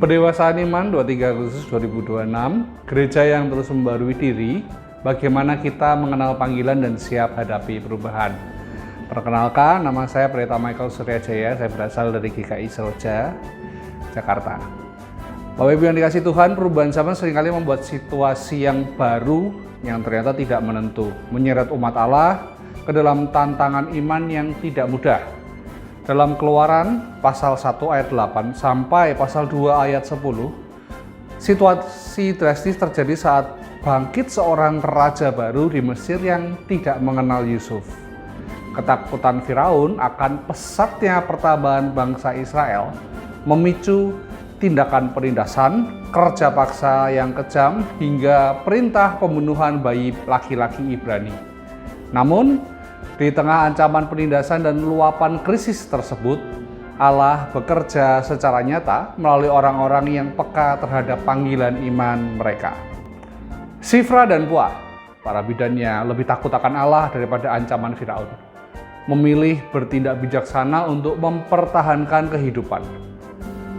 Pendewasaan Iman 23 Agustus 2026, gereja yang terus membarui diri, bagaimana kita mengenal panggilan dan siap hadapi perubahan. Perkenalkan, nama saya Pendeta Michael Suryajaya, saya berasal dari GKI Seroja, Jakarta. Bapak Ibu yang dikasih Tuhan, perubahan zaman seringkali membuat situasi yang baru yang ternyata tidak menentu, menyeret umat Allah ke dalam tantangan iman yang tidak mudah. Dalam Keluaran pasal 1 ayat 8 sampai pasal 2 ayat 10, situasi drastis terjadi saat bangkit seorang raja baru di Mesir yang tidak mengenal Yusuf. Ketakutan Firaun akan pesatnya pertambahan bangsa Israel memicu tindakan penindasan, kerja paksa yang kejam, hingga perintah pembunuhan bayi laki-laki Ibrani. Namun, di tengah ancaman penindasan dan luapan krisis tersebut, Allah bekerja secara nyata melalui orang-orang yang peka terhadap panggilan iman mereka. Shifra dan Puah, para bidannya, lebih takut akan Allah daripada ancaman Firaun. Memilih bertindak bijaksana untuk mempertahankan kehidupan.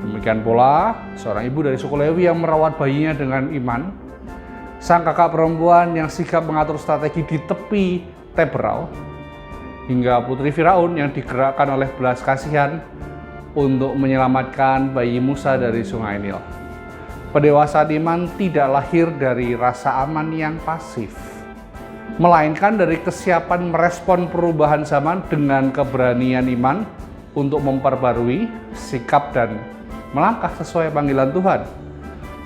Demikian pula, seorang ibu dari suku Lewi yang merawat bayinya dengan iman. Sang kakak perempuan yang sigap mengatur strategi di tepi Teberau, hingga putri Firaun yang digerakkan oleh belas kasihan untuk menyelamatkan bayi Musa dari sungai Nil. Pendewasaan iman tidak lahir dari rasa aman yang pasif, melainkan dari kesiapan merespon perubahan zaman dengan keberanian iman untuk memperbarui sikap dan melangkah sesuai panggilan Tuhan.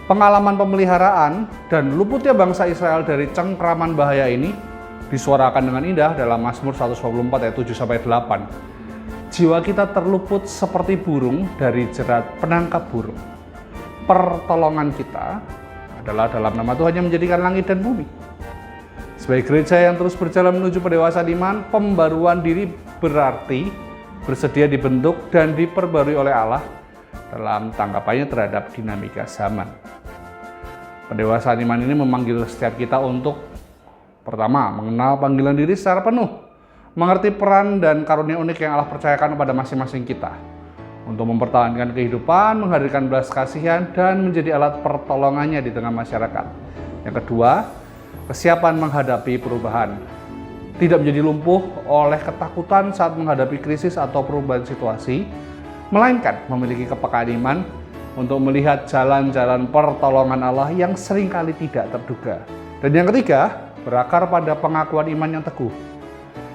Pengalaman pemeliharaan dan luputnya bangsa Israel dari cengkraman bahaya ini disuarakan dengan indah dalam Mazmur 124 ayat 7-8. Jiwa kita terluput seperti burung dari jerat penangkap burung. Pertolongan kita adalah dalam nama Tuhan yang menjadikan langit dan bumi. Sebagai gereja yang terus berjalan menuju pendewasaan iman, pembaruan diri berarti bersedia dibentuk dan diperbarui oleh Allah dalam tanggapannya terhadap dinamika zaman. Pendewasaan iman ini memanggil setiap kita untuk pertama, mengenal panggilan diri secara penuh, mengerti peran dan karunia unik yang Allah percayakan kepada masing-masing kita, untuk mempertahankan kehidupan, menghadirkan belas kasihan, dan menjadi alat pertolongannya di tengah masyarakat. Yang kedua, kesiapan menghadapi perubahan, tidak menjadi lumpuh oleh ketakutan saat menghadapi krisis atau perubahan situasi, melainkan memiliki kepekaan iman untuk melihat jalan-jalan pertolongan Allah yang seringkali tidak terduga. Dan yang ketiga, berakar pada pengakuan iman yang teguh.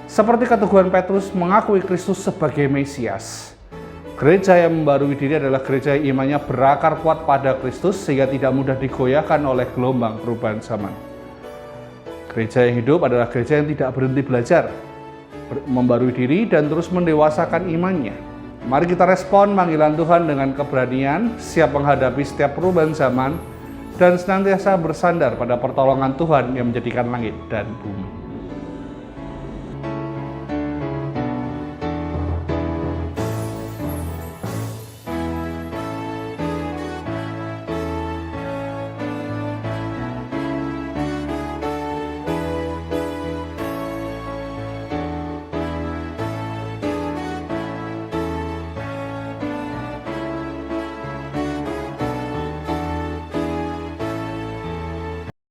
Seperti keteguhan Petrus mengakui Kristus sebagai Mesias. Gereja yang membarui diri adalah gereja yang imannya berakar kuat pada Kristus sehingga tidak mudah digoyahkan oleh gelombang perubahan zaman. Gereja yang hidup adalah gereja yang tidak berhenti belajar, membarui diri dan terus mendewasakan imannya. Mari kita respon panggilan Tuhan dengan keberanian, siap menghadapi setiap perubahan zaman, dan senantiasa bersandar pada pertolongan Tuhan yang menjadikan langit dan bumi.